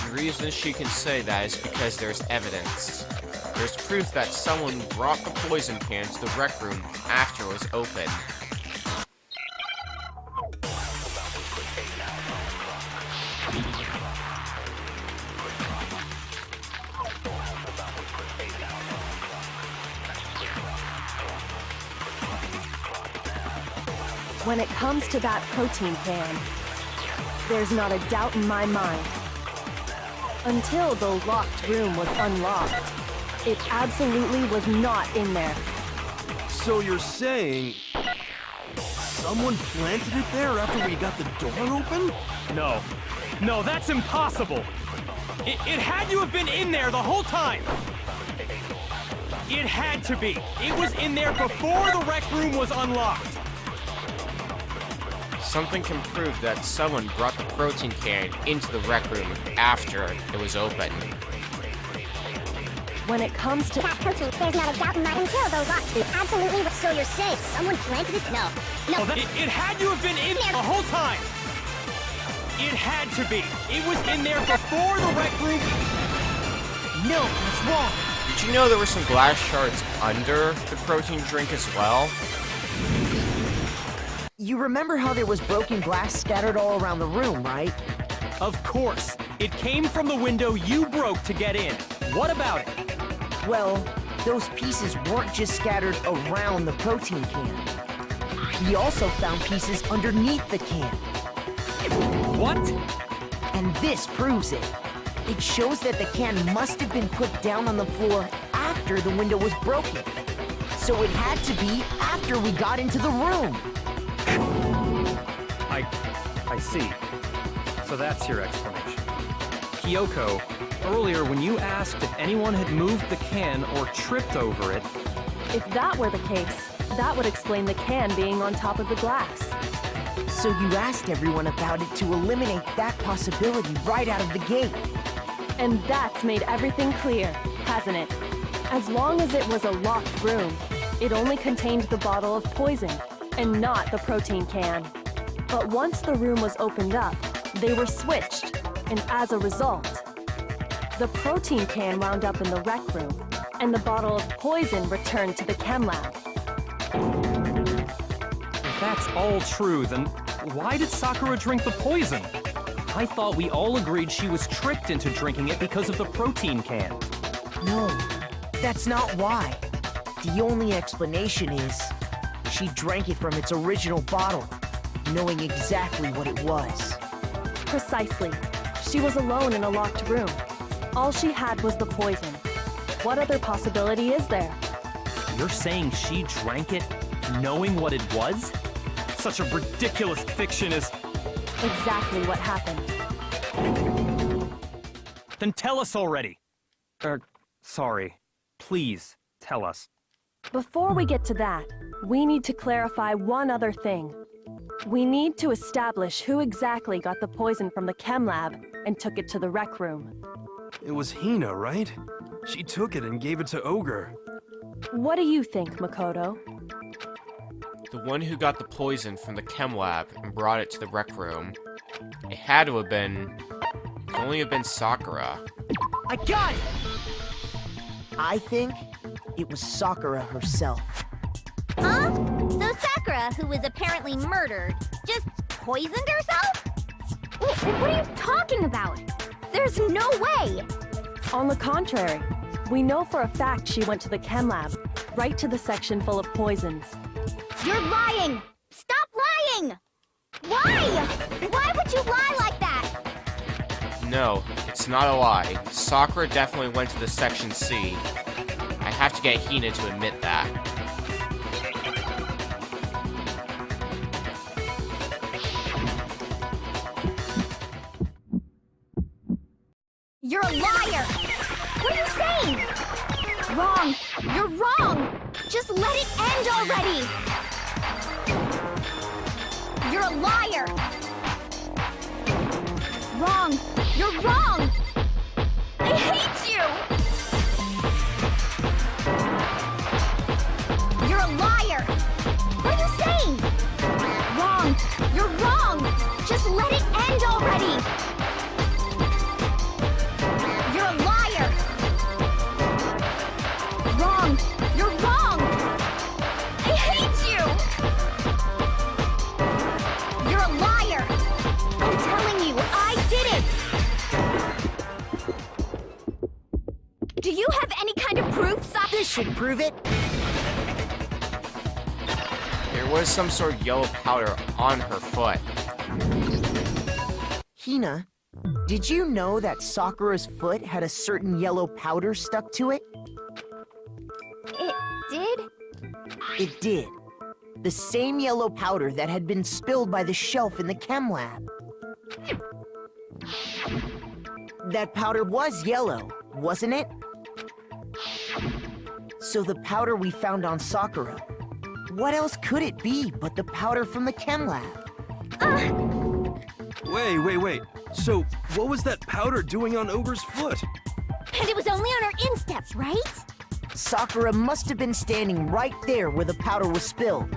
The reason she can say that is because there's evidence. There's proof that someone brought the poison can to the rec room after it was open. When it comes to that protein can, there's not a doubt in my mind. Until the locked room was unlocked, it absolutely was not in there. So you're saying someone planted it there after we got the door open? No. No, that's impossible! It had to have been in there the whole time! It had to be! It was in there before the rec room was unlocked! Something can prove that someone brought the protein can into the rec room after it was open. When it comes to that protein, there's not a doubt in my until the locked. Absolutely. So you're saying someone planted it? No. No. Oh, it had to have been in there the whole time! It had to be! It was in there before the rec room... No, that's wrong. Did you know there were some glass shards under the protein drink as well? You remember how there was broken glass scattered all around the room, right? Of course! It came from the window you broke to get in. What about it? Well, those pieces weren't just scattered around the protein can. We also found pieces underneath the can. What? And this proves it. It shows that the can must have been put down on the floor after the window was broken. So it had to be after we got into the room. I see. So that's your explanation. Kyoko, earlier when you asked if anyone had moved the can or tripped over it... If that were the case, that would explain the can being on top of the glass. So you asked everyone about it to eliminate that possibility right out of the gate. And that's made everything clear, hasn't it? As long as it was a locked room, it only contained the bottle of poison, and not the protein can. But once the room was opened up, they were switched, and as a result, the protein can wound up in the rec room, and the bottle of poison returned to the chem lab. If that's all true, then why did Sakura drink the poison? I thought we all agreed she was tricked into drinking it because of the protein can. No, that's not why. The only explanation is she drank it from its original bottle, knowing exactly what it was. Precisely. She was alone in a locked room. All she had was the poison. What other possibility is there? You're saying she drank it knowing what it was? Such a ridiculous fiction is... Exactly what happened. Then tell us already. Sorry. Please, tell us. Before we get to that, we need to clarify one other thing. We need to establish who exactly got the poison from the chem lab and took it to the rec room. It was Hina, right? She took it and gave it to Ogre. What do you think, Makoto? The one who got the poison from the chem lab and brought it to the rec room. It had to have been... It could only have been Sakura. I got it! I think it was Sakura herself. Huh? So Sakura, who was apparently murdered, just poisoned herself? What are you talking about? There's no way! On the contrary, we know for a fact she went to the chem lab, right to the section full of poisons. You're lying! Stop lying! Why? Why would you lie like that? No, it's not a lie. Sakura definitely went to the section C. I have to get Hina to admit that. You're a liar! What are you saying? Wrong! You're wrong! Just let it end already! You're a liar! Wrong! You're wrong! I hate you! You're a liar! What are you saying? Wrong! You're wrong! Just let it end already! proof This should prove it. There was some sort of yellow powder on her foot. Hina, did you know that Sakura's foot had a certain yellow powder stuck to it? It did? It did. The same yellow powder that had been spilled by the shelf in the chem lab. That powder was yellow, wasn't it? So the powder we found on Sakura, what else could it be but the powder from the chem lab? Wait. So, what was that powder doing on Ogre's foot? And it was only on her insteps, right? Sakura must have been standing right there where the powder was spilled.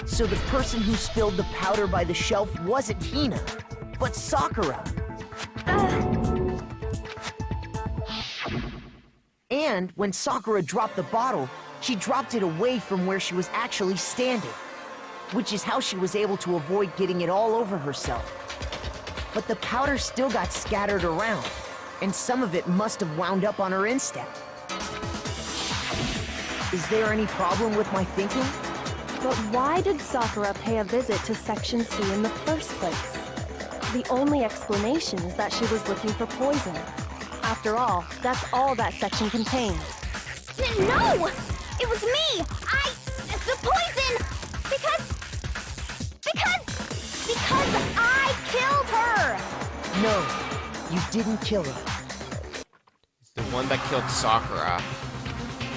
So the person who spilled the powder by the shelf wasn't Hina, but Sakura. And when Sakura dropped the bottle, she dropped it away from where she was actually standing, which is how she was able to avoid getting it all over herself. But the powder still got scattered around, and some of it must have wound up on her instep. Is there any problem with my thinking? But why did Sakura pay a visit to Section C in the first place? The only explanation is that she was looking for poison. After all, that's all that section contained. No! It was me! The poison! Because I killed her! No, you didn't kill her. The one that killed Sakura.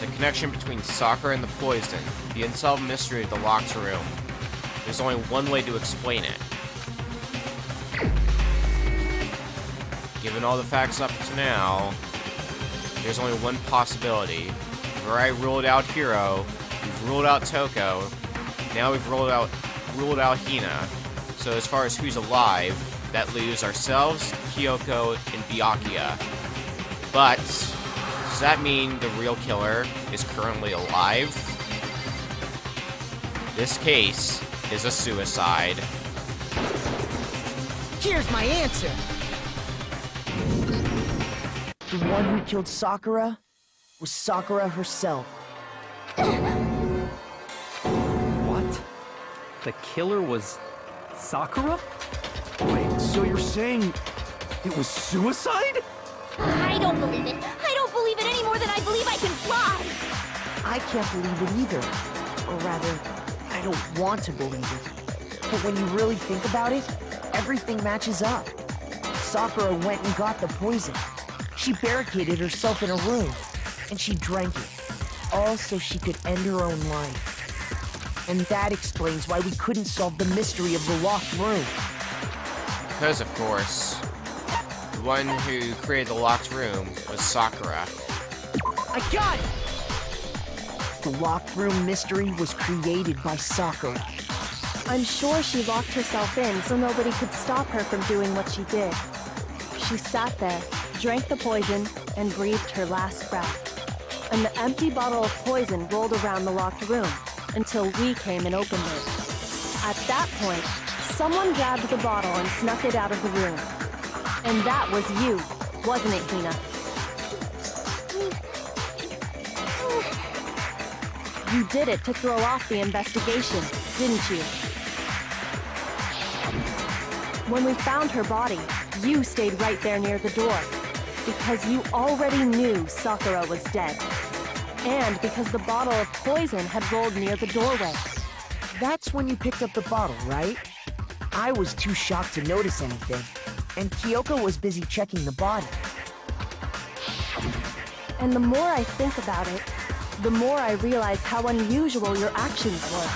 The connection between Sakura and the poison. The unsolved mystery of the locked room. There's only one way to explain it. Given all the facts up to now, there's only one possibility. Where I ruled out Hiro, we've ruled out Toko, now we've ruled out Hina. So as far as who's alive, that leaves ourselves, Kyoko, and Byakuya. But does that mean the real killer is currently alive? This case is a suicide. Here's my answer. The one who killed Sakura was Sakura herself. What? The killer was Sakura? Wait, so you're saying it was suicide? I don't believe it. I don't believe it any more than I believe I can fly. I can't believe it either. Or rather, I don't want to believe it. But when you really think about it, everything matches up. Sakura went and got the poison. She barricaded herself in a room, and she drank it, all so she could end her own life. And that explains why we couldn't solve the mystery of the locked room. Because, of course, the one who created the locked room was Sakura. I got it! The locked room mystery was created by Sakura. I'm sure she locked herself in so nobody could stop her from doing what she did. She sat there, drank the poison, and breathed her last breath. And the empty bottle of poison rolled around the locked room until we came and opened it. At that point, someone grabbed the bottle and snuck it out of the room. And that was you, wasn't it, Hina? You did it to throw off the investigation, didn't you? When we found her body, you stayed right there near the door, because you already knew Sakura was dead. And because the bottle of poison had rolled near the doorway. That's when you picked up the bottle, right? I was too shocked to notice anything, and Kyoko was busy checking the body. And the more I think about it, the more I realize how unusual your actions were.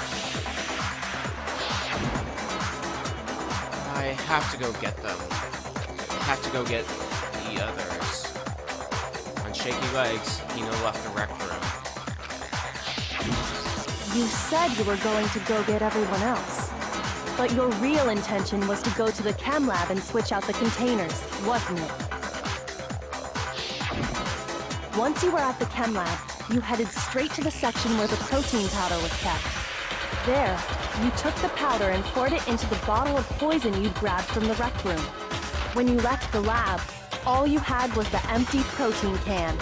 I have to go get them. I have to go get the others. On shaky legs, Hina left the rec room. You said you were going to go get everyone else. But your real intention was to go to the chem lab and switch out the containers, wasn't it? Once you were at the chem lab, you headed straight to the section where the protein powder was kept. There, you took the powder and poured it into the bottle of poison you'd grabbed from the rec room. When you left the lab, all you had was the empty protein can.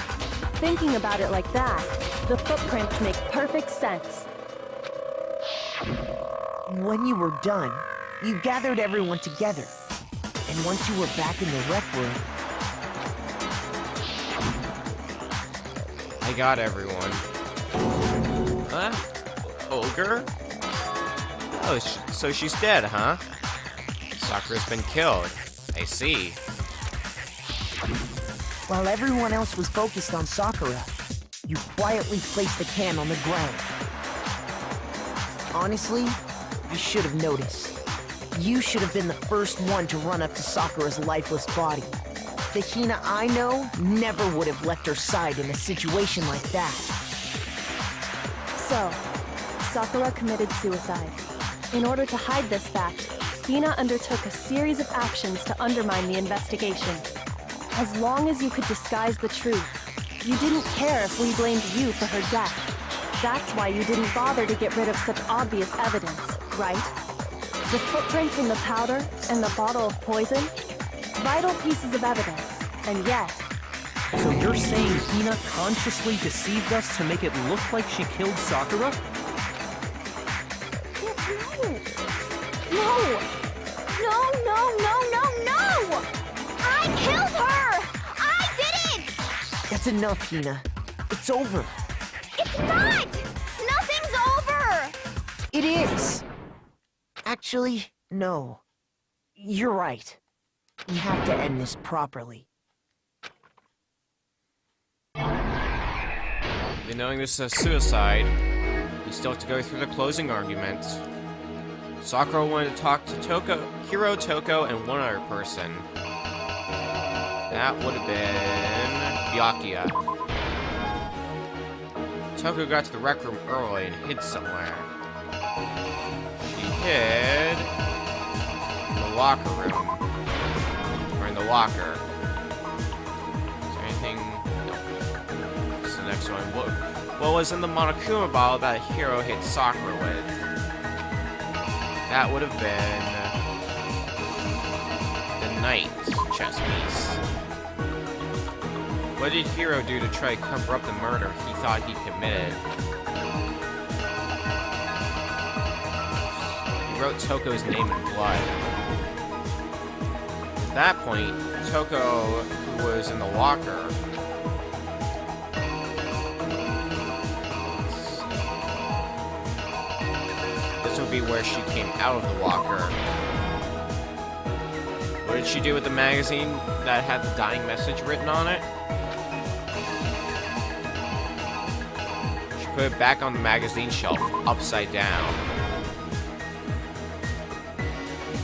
Thinking about it like that, the footprints make perfect sense. When you were done, you gathered everyone together. And once you were back in the rec room, I got everyone. Huh? Ogre? Oh, so she's dead, huh? Sakura's been killed. I see. while everyone else was focused on Sakura, you quietly placed the can on the ground. Honestly, I should have noticed. You should have been the first one to run up to Sakura's lifeless body. The Hina I know never would have left her side in a situation like that. So, Sakura committed suicide. In order to hide this fact, Hina undertook a series of actions to undermine the investigation. As long as you could disguise the truth, you didn't care if we blamed you for her death. That's why you didn't bother to get rid of such obvious evidence, right? The footprints in the powder and the bottle of poison? Vital pieces of evidence, and yet... So you're saying Hina consciously deceived us to make it look like she killed Sakura? No! No, no, no, no, no! I killed her! I did it! That's enough, Hina. It's over. It's not! Nothing's over! It is! Actually, no. You're right. We have to end this properly. Even knowing this is a suicide, you still have to go through the closing argument. Sakura wanted to talk to Hiro, Toko, and one other person. That would have been Byakuya. Toko got to the rec room early and hid somewhere. She hid in the locker room. Or in the locker. Is there anything? No. This is the next one. What was in the Monokuma bottle that Hiro hit Sakura with? That would have been the knight chess piece. What did Hiro do to try to cover up the murder he thought he committed? He wrote Toko's name in blood. At that point, Toko, who was in the locker, this would be where she came out of the locker. What did she do with the magazine that had the dying message written on it? She put it back on the magazine shelf, upside down.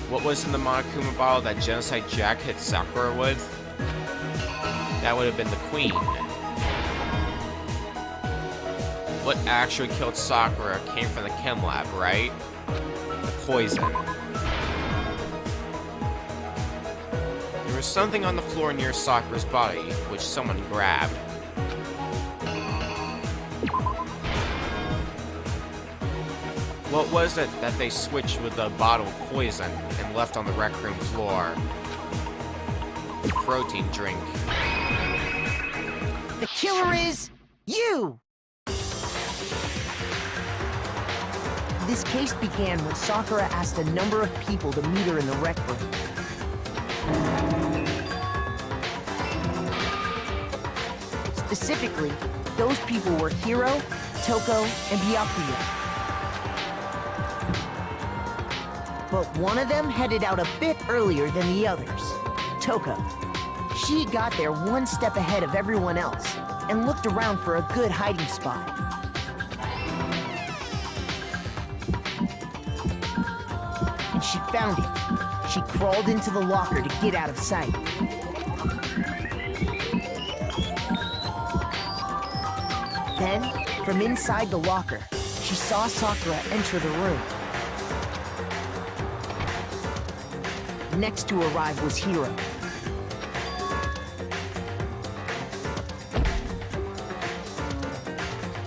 What was in the Monokuma bottle that Genocide Jack hit Sakura with? That would have been the Queen. What actually killed Sakura came from the chem lab, right? The poison. There was something on the floor near Sakura's body, which someone grabbed. What was it that they switched with the bottle of poison and left on the rec room floor? The protein drink. The killer is... you! This case began when Sakura asked a number of people to meet her in the rec room. Specifically, those people were Hiro, Toko, and Byakuya. But one of them headed out a bit earlier than the others, Toko. She got there one step ahead of everyone else and looked around for a good hiding spot. And she found it. She crawled into the locker to get out of sight. Then, from inside the locker, she saw Sakura enter the room. Next to arrive was Hiro.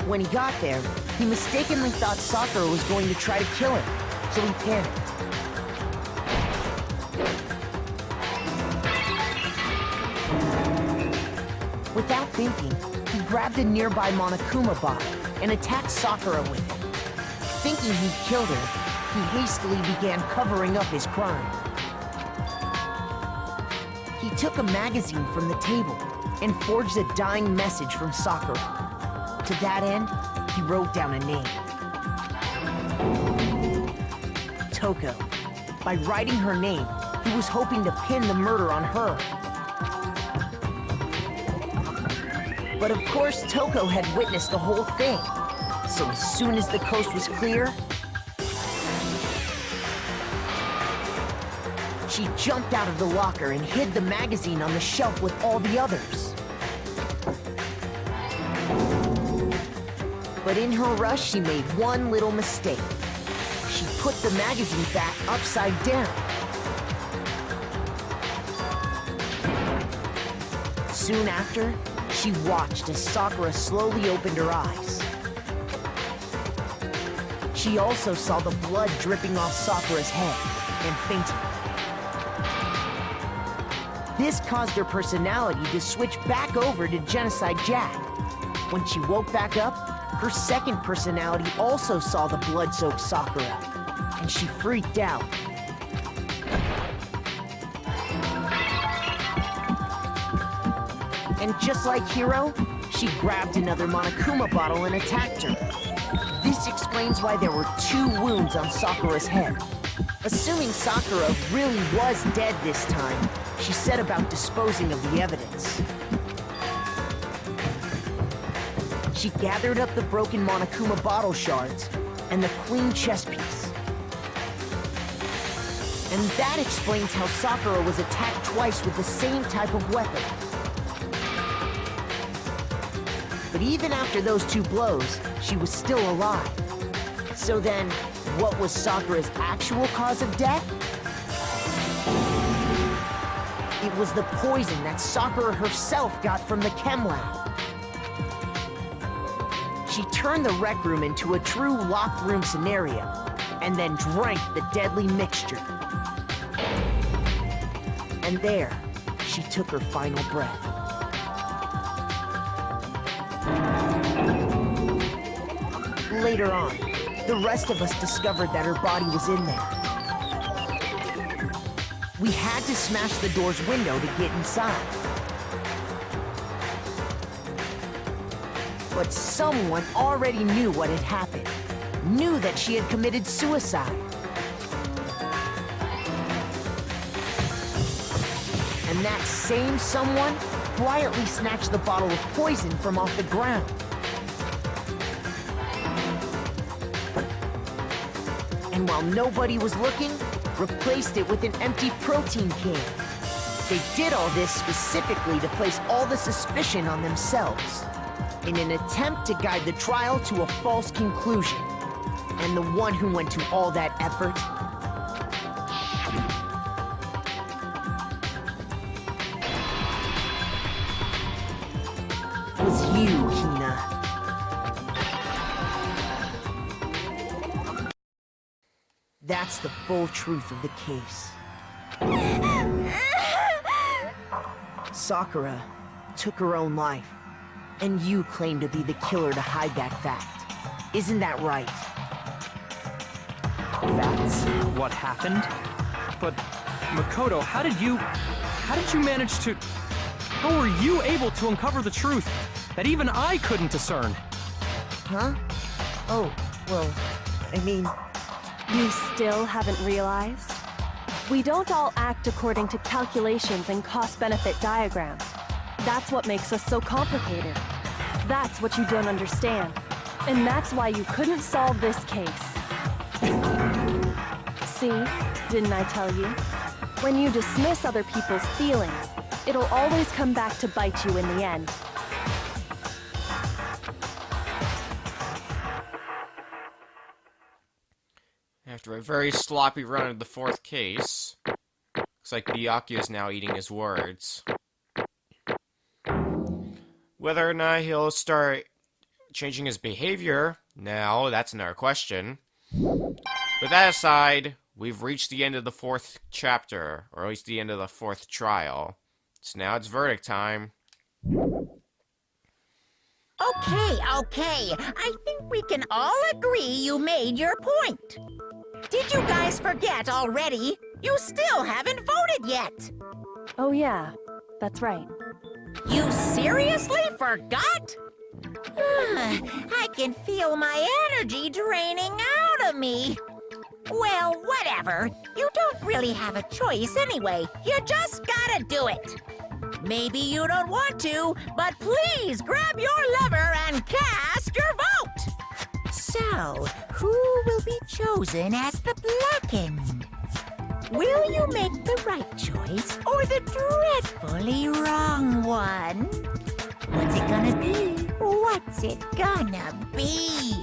When he got there, he mistakenly thought Sakura was going to try to kill him, so he panicked. Without thinking, he grabbed a nearby Monokuma bottle and attacked Sakura with it. Thinking he'd killed her, he hastily began covering up his crime. He took a magazine from the table and forged a dying message from Sakura. To that end, he wrote down a name. Toko. By writing her name, he was hoping to pin the murder on her. But of course, Toko had witnessed the whole thing. So as soon as the coast was clear, she jumped out of the locker and hid the magazine on the shelf with all the others. But in her rush, she made one little mistake. She put the magazine back upside down. Soon after, she watched as Sakura slowly opened her eyes. She also saw the blood dripping off Sakura's head and fainted. This caused her personality to switch back over to Genocide Jack. When she woke back up, her second personality also saw the blood-soaked Sakura, and she freaked out. And just like Hiro, she grabbed another Monokuma bottle and attacked her. This explains why there were 2 wounds on Sakura's head. Assuming Sakura really was dead this time, she set about disposing of the evidence. She gathered up the broken Monokuma bottle shards and the queen chess piece. And that explains how Sakura was attacked twice with the same type of weapon. But even after those 2 blows, she was still alive. So then, what was Sakura's actual cause of death? It was the poison that Sakura herself got from the chem lab. She turned the rec room into a true locked room scenario, and then drank the deadly mixture. And there, she took her final breath. Later on, the rest of us discovered that her body was in there. We had to smash the door's window to get inside. But someone already knew what had happened, knew that she had committed suicide. And that same someone quietly snatched the bottle of poison from off the ground. And while nobody was looking, replaced it with an empty protein can. They did all this specifically to place all the suspicion on themselves, in an attempt to guide the trial to a false conclusion. And the one who went to all that effort was you, Hina. That's the full truth of the case. Sakura took her own life, and you claim to be the killer to hide that fact. Isn't that right? That's what happened? But, Makoto, how did you manage to... How were you able to uncover the truth that even I couldn't discern? Huh? Oh, well, I mean... You still haven't realized? We don't all act according to calculations and cost-benefit diagrams. That's what makes us so complicated. That's what you don't understand. And that's why you couldn't solve this case. See? Didn't I tell you? When you dismiss other people's feelings, it'll always come back to bite you in the end. After a very sloppy run of the 4th case, looks like Byakuya is now eating his words. Whether or not he'll start changing his behavior now, that's another question. With that aside, we've reached the end of the 4th chapter, or at least the end of the 4th trial. So now it's verdict time. Okay. I think we can all agree you made your point. Did you guys forget already? You still haven't voted yet. Oh yeah, that's right. You seriously forgot? I can feel my energy draining out of me. Well, whatever. You don't really have a choice anyway. You just gotta do it. Maybe you don't want to, but please grab your lever and cast your vote. So, who will be chosen as the blackened? Will you make the right choice or the dreadfully wrong one? What's it gonna be? What's it gonna be?